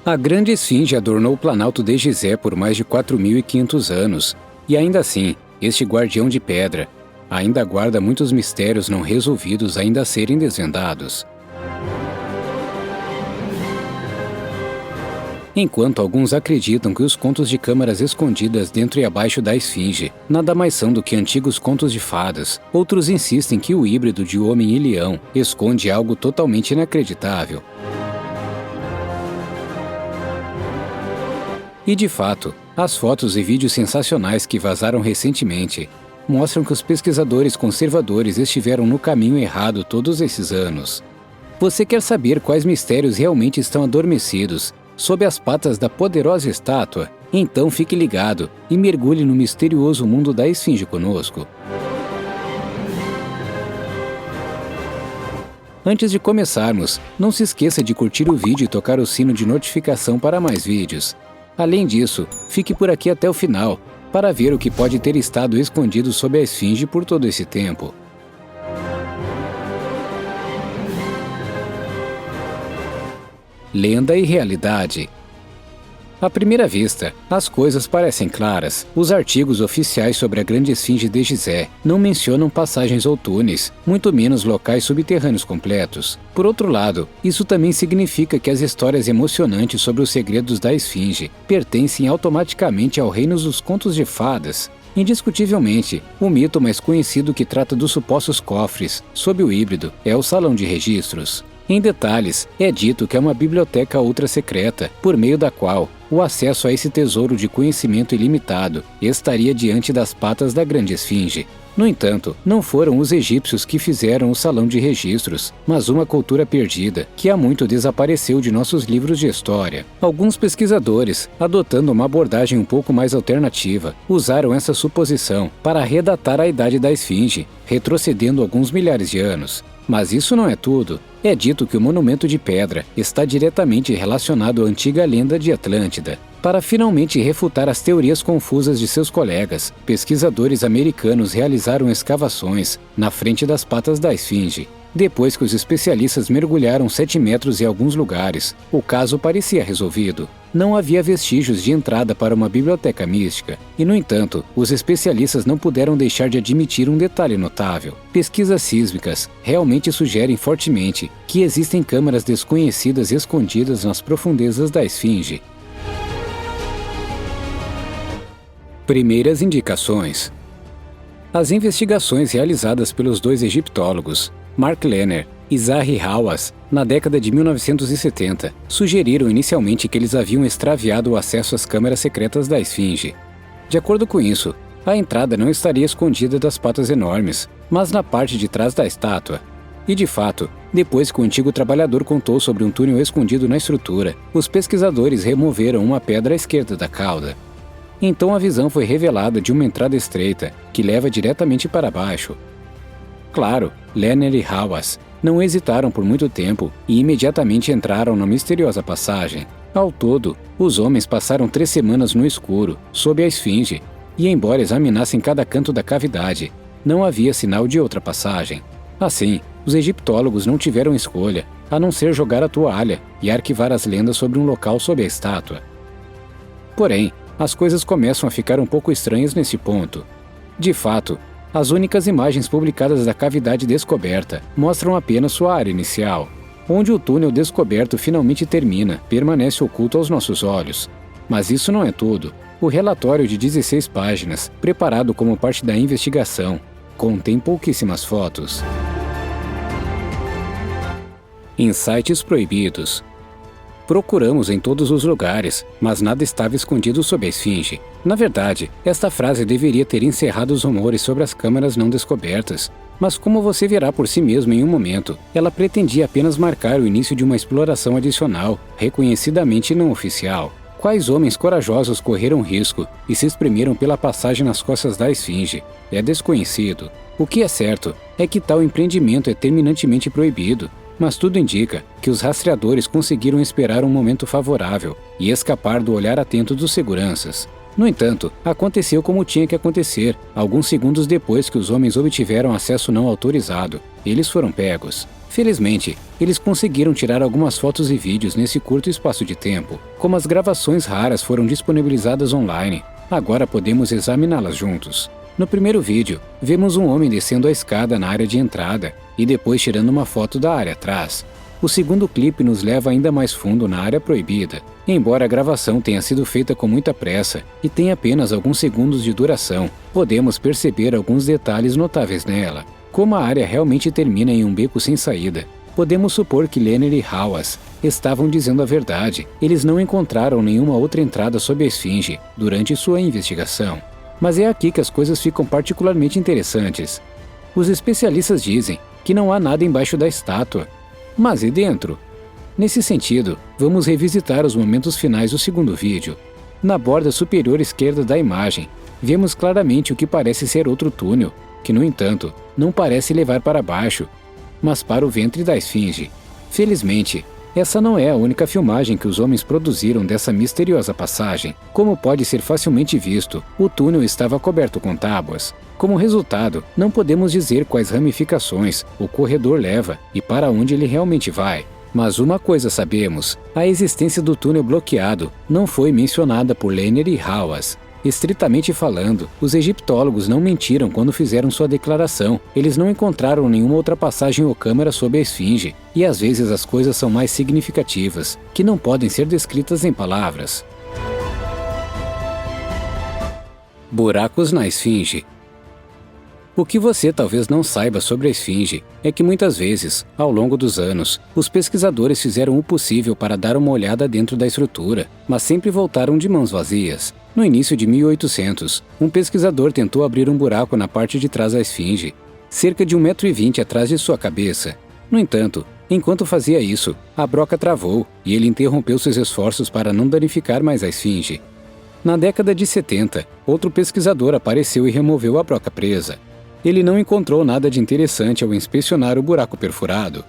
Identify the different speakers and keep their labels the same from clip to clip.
Speaker 1: A grande esfinge adornou o Planalto de Gizé por mais de 4.500 anos, e ainda assim, este guardião de pedra ainda guarda muitos mistérios não resolvidos ainda a serem desvendados. Enquanto alguns acreditam que os contos de câmaras escondidas dentro e abaixo da esfinge nada mais são do que antigos contos de fadas, outros insistem que o híbrido de homem e leão esconde algo totalmente inacreditável. E de fato, as fotos e vídeos sensacionais que vazaram recentemente mostram que os pesquisadores conservadores estiveram no caminho errado todos esses anos. Você quer saber quais mistérios realmente estão adormecidos sob as patas da poderosa estátua? Então fique ligado e mergulhe no misterioso mundo da esfinge conosco. Antes de começarmos, não se esqueça de curtir o vídeo e tocar o sino de notificação para mais vídeos. Além disso, fique por aqui até o final, para ver o que pode ter estado escondido sob a esfinge por todo esse tempo. Lenda e realidade. À primeira vista, as coisas parecem claras. Os artigos oficiais sobre a grande esfinge de Gizé não mencionam passagens ou túneis, muito menos locais subterrâneos completos. Por outro lado, isso também significa que as histórias emocionantes sobre os segredos da esfinge pertencem automaticamente ao reino dos contos de fadas. Indiscutivelmente, o mito mais conhecido que trata dos supostos cofres sob o híbrido é o Salão de Registros. Em detalhes, é dito que é uma biblioteca ultra secreta, por meio da qual o acesso a esse tesouro de conhecimento ilimitado estaria diante das patas da grande esfinge. No entanto, não foram os egípcios que fizeram o Salão de Registros, mas uma cultura perdida, que há muito desapareceu de nossos livros de história. Alguns pesquisadores, adotando uma abordagem um pouco mais alternativa, usaram essa suposição para redatar a idade da esfinge, retrocedendo alguns milhares de anos. Mas isso não é tudo. É dito que o monumento de pedra está diretamente relacionado à antiga lenda de Atlântida. Para finalmente refutar as teorias confusas de seus colegas, pesquisadores americanos realizaram escavações na frente das patas da esfinge. Depois que os especialistas mergulharam 7 metros em alguns lugares, o caso parecia resolvido. Não havia vestígios de entrada para uma biblioteca mística, e no entanto, os especialistas não puderam deixar de admitir um detalhe notável. Pesquisas sísmicas realmente sugerem fortemente que existem câmaras desconhecidas escondidas nas profundezas da esfinge. Primeiras indicações. As investigações realizadas pelos dois egiptólogos, Mark Lehner e Zahi Hawass, na década de 1970, sugeriram inicialmente que eles haviam extraviado o acesso às câmaras secretas da esfinge. De acordo com isso, a entrada não estaria escondida das patas enormes, mas na parte de trás da estátua. E de fato, depois que o antigo trabalhador contou sobre um túnel escondido na estrutura, os pesquisadores removeram uma pedra à esquerda da cauda. Então a visão foi revelada de uma entrada estreita, que leva diretamente para baixo. Claro, Lehner e Hawass não hesitaram por muito tempo e imediatamente entraram na misteriosa passagem. Ao todo, os homens passaram 3 semanas no escuro, sob a esfinge, e embora examinassem cada canto da cavidade, não havia sinal de outra passagem. Assim, os egiptólogos não tiveram escolha, a não ser jogar a toalha e arquivar as lendas sobre um local sob a estátua. Porém, as coisas começam a ficar um pouco estranhas nesse ponto. De fato, as únicas imagens publicadas da cavidade descoberta mostram apenas sua área inicial. Onde o túnel descoberto finalmente termina, permanece oculto aos nossos olhos. Mas isso não é tudo. O relatório de 16 páginas, preparado como parte da investigação, contém pouquíssimas fotos. Insights proibidos. Procuramos em todos os lugares, mas nada estava escondido sob a esfinge. Na verdade, esta frase deveria ter encerrado os rumores sobre as câmaras não descobertas, mas como você verá por si mesmo em um momento, ela pretendia apenas marcar o início de uma exploração adicional, reconhecidamente não oficial. Quais homens corajosos correram risco e se espremeram pela passagem nas costas da esfinge? É desconhecido. O que é certo é que tal empreendimento é terminantemente proibido, mas tudo indica que os rastreadores conseguiram esperar um momento favorável e escapar do olhar atento dos seguranças. No entanto, aconteceu como tinha que acontecer, alguns segundos depois que os homens obtiveram acesso não autorizado. Eles foram pegos. Felizmente, eles conseguiram tirar algumas fotos e vídeos nesse curto espaço de tempo. Como as gravações raras foram disponibilizadas online, agora podemos examiná-las juntos. No primeiro vídeo, vemos um homem descendo a escada na área de entrada e depois tirando uma foto da área atrás. O segundo clipe nos leva ainda mais fundo na área proibida. Embora a gravação tenha sido feita com muita pressa e tenha apenas alguns segundos de duração, podemos perceber alguns detalhes notáveis nela. Como a área realmente termina em um beco sem saída, podemos supor que Lenner e Hawes estavam dizendo a verdade. Eles não encontraram nenhuma outra entrada sob a esfinge durante sua investigação. Mas é aqui que as coisas ficam particularmente interessantes. Os especialistas dizem que não há nada embaixo da estátua. Mas e dentro? Nesse sentido, vamos revisitar os momentos finais do segundo vídeo. Na borda superior esquerda da imagem, vemos claramente o que parece ser outro túnel, que, no entanto, não parece levar para baixo, mas para o ventre da esfinge. Felizmente, essa não é a única filmagem que os homens produziram dessa misteriosa passagem. Como pode ser facilmente visto, o túnel estava coberto com tábuas. Como resultado, não podemos dizer quais ramificações o corredor leva e para onde ele realmente vai. Mas uma coisa sabemos: a existência do túnel bloqueado não foi mencionada por Lenner e Hawes. Estritamente falando, os egiptólogos não mentiram quando fizeram sua declaração. Eles não encontraram nenhuma outra passagem ou câmara sob a esfinge, e às vezes as coisas são mais significativas, que não podem ser descritas em palavras. Buracos na esfinge. O que você talvez não saiba sobre a esfinge é que muitas vezes, ao longo dos anos, os pesquisadores fizeram o possível para dar uma olhada dentro da estrutura, mas sempre voltaram de mãos vazias. No início de 1800, um pesquisador tentou abrir um buraco na parte de trás da esfinge, cerca de 1,20 m atrás de sua cabeça. No entanto, enquanto fazia isso, a broca travou e ele interrompeu seus esforços para não danificar mais a esfinge. Na década de 70, outro pesquisador apareceu e removeu a broca presa. Ele não encontrou nada de interessante ao inspecionar o buraco perfurado.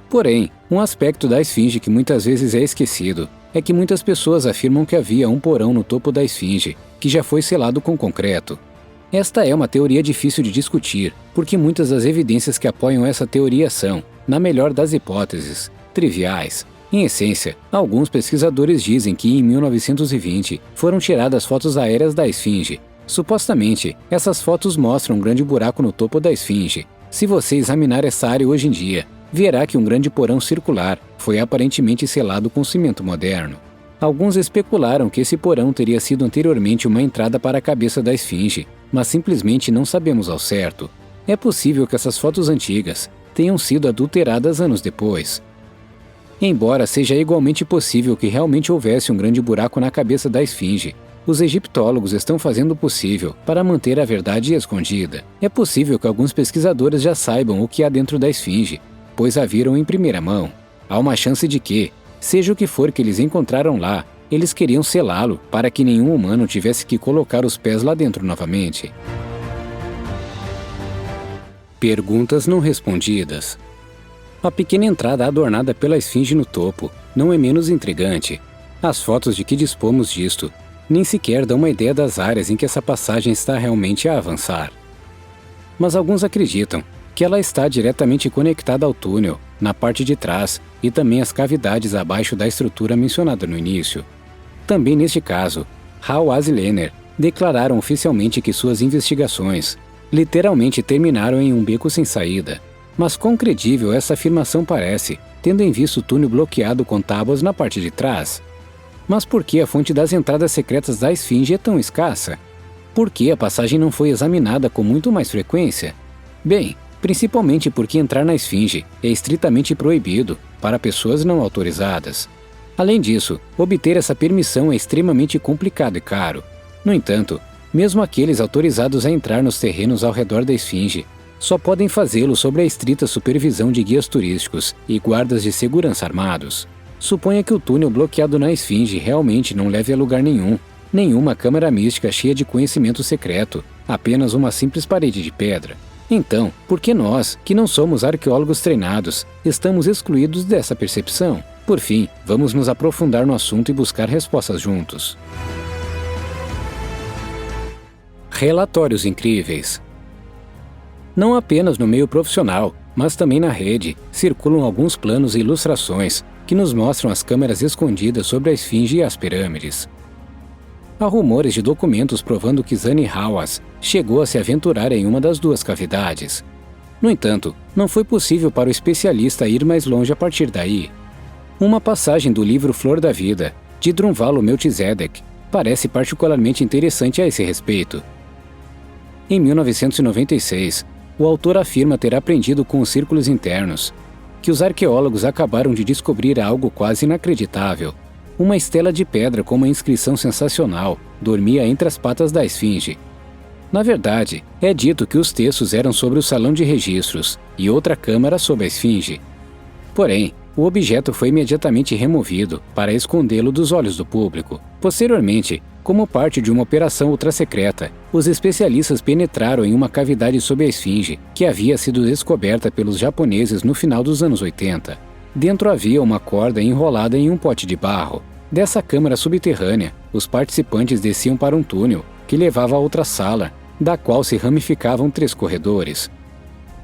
Speaker 1: Porém, um aspecto da esfinge que muitas vezes é esquecido é que muitas pessoas afirmam que havia um porão no topo da esfinge, que já foi selado com concreto. Esta é uma teoria difícil de discutir, porque muitas das evidências que apoiam essa teoria são, na melhor das hipóteses, triviais. Em essência, alguns pesquisadores dizem que em 1920 foram tiradas fotos aéreas da esfinge. Supostamente, essas fotos mostram um grande buraco no topo da esfinge. Se você examinar essa área hoje em dia, verá que um grande porão circular foi aparentemente selado com cimento moderno. Alguns especularam que esse porão teria sido anteriormente uma entrada para a cabeça da esfinge, mas simplesmente não sabemos ao certo. É possível que essas fotos antigas tenham sido adulteradas anos depois. Embora seja igualmente possível que realmente houvesse um grande buraco na cabeça da esfinge, os egiptólogos estão fazendo o possível para manter a verdade escondida. É possível que alguns pesquisadores já saibam o que há dentro da esfinge, pois a viram em primeira mão. Há uma chance de que, seja o que for que eles encontraram lá, eles queriam selá-lo para que nenhum humano tivesse que colocar os pés lá dentro novamente. Perguntas não respondidas. A pequena entrada adornada pela esfinge no topo não é menos intrigante. As fotos de que dispomos disto nem sequer dão uma ideia das áreas em que essa passagem está realmente a avançar. Mas alguns acreditam que ela está diretamente conectada ao túnel, na parte de trás, e também às cavidades abaixo da estrutura mencionada no início. Também neste caso, Hawes e Lenner declararam oficialmente que suas investigações literalmente terminaram em um beco sem saída. Mas quão credível essa afirmação parece, tendo em vista o túnel bloqueado com tábuas na parte de trás? Mas por que a fonte das entradas secretas da esfinge é tão escassa? Por que a passagem não foi examinada com muito mais frequência? Bem, principalmente porque entrar na esfinge é estritamente proibido para pessoas não autorizadas. Além disso, obter essa permissão é extremamente complicado e caro. No entanto, mesmo aqueles autorizados a entrar nos terrenos ao redor da esfinge só podem fazê-lo sob a estrita supervisão de guias turísticos e guardas de segurança armados. Suponha que o túnel bloqueado na esfinge realmente não leve a lugar nenhum, nenhuma câmara mística cheia de conhecimento secreto, apenas uma simples parede de pedra. Então, por que nós, que não somos arqueólogos treinados, estamos excluídos dessa percepção? Por fim, vamos nos aprofundar no assunto e buscar respostas juntos. Relatórios incríveis. Não apenas no meio profissional, mas também na rede circulam alguns planos e ilustrações que nos mostram as câmeras escondidas sobre a esfinge e as pirâmides. Há rumores de documentos provando que Zani Hawass chegou a se aventurar em uma das duas cavidades. No entanto, não foi possível para o especialista ir mais longe a partir daí. Uma passagem do livro Flor da Vida, de Drunvalo Melchizedek, parece particularmente interessante a esse respeito. Em 1996, o autor afirma ter aprendido com os círculos internos que os arqueólogos acabaram de descobrir algo quase inacreditável. Uma estela de pedra com uma inscrição sensacional dormia entre as patas da esfinge. Na verdade, é dito que os textos eram sobre o salão de registros e outra câmara sobre a esfinge. Porém, o objeto foi imediatamente removido para escondê-lo dos olhos do público. Posteriormente, como parte de uma operação ultrasecreta, os especialistas penetraram em uma cavidade sob a esfinge que havia sido descoberta pelos japoneses no final dos anos 80. Dentro havia uma corda enrolada em um pote de barro. Dessa câmara subterrânea, os participantes desciam para um túnel que levava a outra sala, da qual se ramificavam 3 corredores.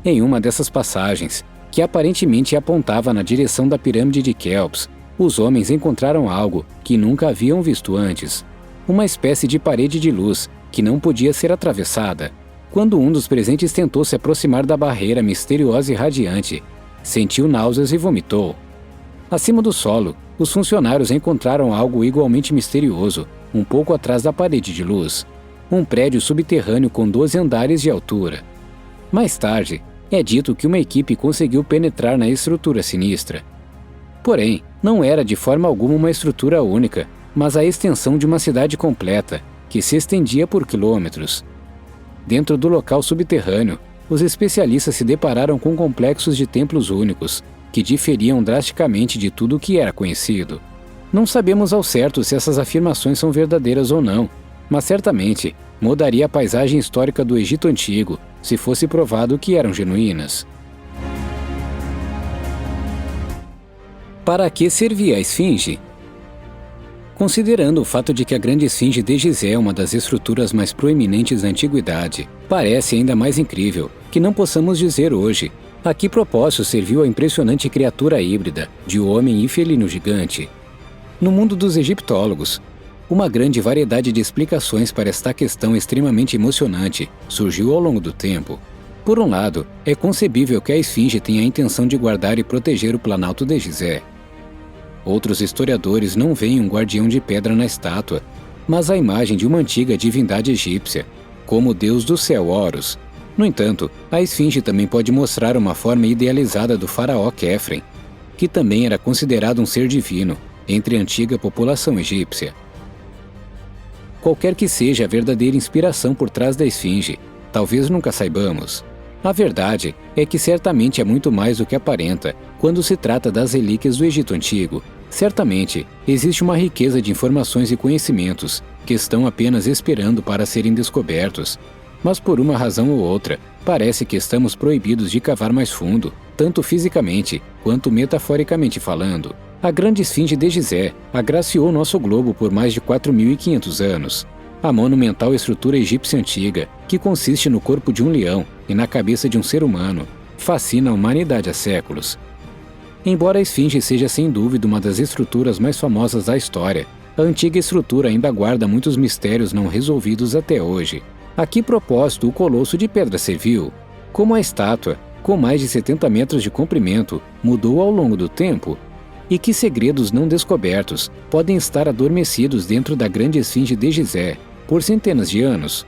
Speaker 1: Em uma dessas passagens, que aparentemente apontava na direção da pirâmide de Kéops, os homens encontraram algo que nunca haviam visto antes. Uma espécie de parede de luz que não podia ser atravessada. Quando um dos presentes tentou se aproximar da barreira misteriosa e radiante, sentiu náuseas e vomitou. Acima do solo, os funcionários encontraram algo igualmente misterioso, um pouco atrás da parede de luz. Um prédio subterrâneo com 12 andares de altura. Mais tarde, é dito que uma equipe conseguiu penetrar na estrutura sinistra. Porém, não era de forma alguma uma estrutura única, mas a extensão de uma cidade completa, que se estendia por quilômetros. Dentro do local subterrâneo, os especialistas se depararam com complexos de templos únicos, que diferiam drasticamente de tudo o que era conhecido. Não sabemos ao certo se essas afirmações são verdadeiras ou não, mas certamente mudaria a paisagem histórica do Egito Antigo se fosse provado que eram genuínas. Para que servia a esfinge? Considerando o fato de que a Grande Esfinge de Gizé é uma das estruturas mais proeminentes da antiguidade, parece ainda mais incrível que não possamos dizer hoje a que propósito serviu a impressionante criatura híbrida de homem e felino gigante. No mundo dos egiptólogos, uma grande variedade de explicações para esta questão extremamente emocionante surgiu ao longo do tempo. Por um lado, é concebível que a esfinge tenha a intenção de guardar e proteger o Planalto de Gizé. Outros historiadores não veem um guardião de pedra na estátua, mas a imagem de uma antiga divindade egípcia, como o deus do céu Horus. No entanto, a esfinge também pode mostrar uma forma idealizada do faraó Khefren, que também era considerado um ser divino entre a antiga população egípcia. Qualquer que seja a verdadeira inspiração por trás da esfinge, talvez nunca saibamos. A verdade é que certamente é muito mais do que aparenta quando se trata das relíquias do Egito Antigo. Certamente, existe uma riqueza de informações e conhecimentos que estão apenas esperando para serem descobertos. Mas por uma razão ou outra, parece que estamos proibidos de cavar mais fundo, tanto fisicamente quanto metaforicamente falando. A Grande Esfinge de Gizé agraciou nosso globo por mais de 4.500 anos. A monumental estrutura egípcia antiga, que consiste no corpo de um leão e na cabeça de um ser humano, fascina a humanidade há séculos. Embora a esfinge seja sem dúvida uma das estruturas mais famosas da história, a antiga estrutura ainda guarda muitos mistérios não resolvidos até hoje. A que propósito o colosso de pedra serviu? Como a estátua, com mais de 70 metros de comprimento, mudou ao longo do tempo? E que segredos não descobertos podem estar adormecidos dentro da Grande Esfinge de Gizé por centenas de anos?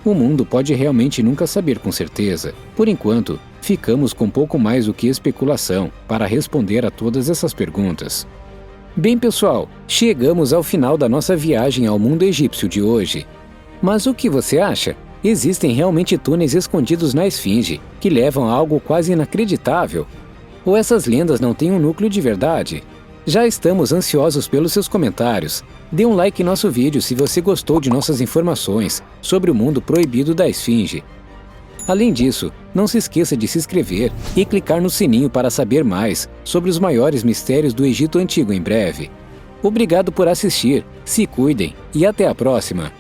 Speaker 1: O mundo pode realmente nunca saber com certeza. Por enquanto, ficamos com pouco mais do que especulação para responder a todas essas perguntas. Bem, pessoal, chegamos ao final da nossa viagem ao mundo egípcio de hoje. Mas o que você acha? Existem realmente túneis escondidos na esfinge que levam a algo quase inacreditável? Ou essas lendas não têm um núcleo de verdade? Já estamos ansiosos pelos seus comentários. Dê um like em nosso vídeo se você gostou de nossas informações sobre o mundo proibido da esfinge. Além disso, não se esqueça de se inscrever e clicar no sininho para saber mais sobre os maiores mistérios do Egito Antigo em breve. Obrigado por assistir, se cuidem e até a próxima!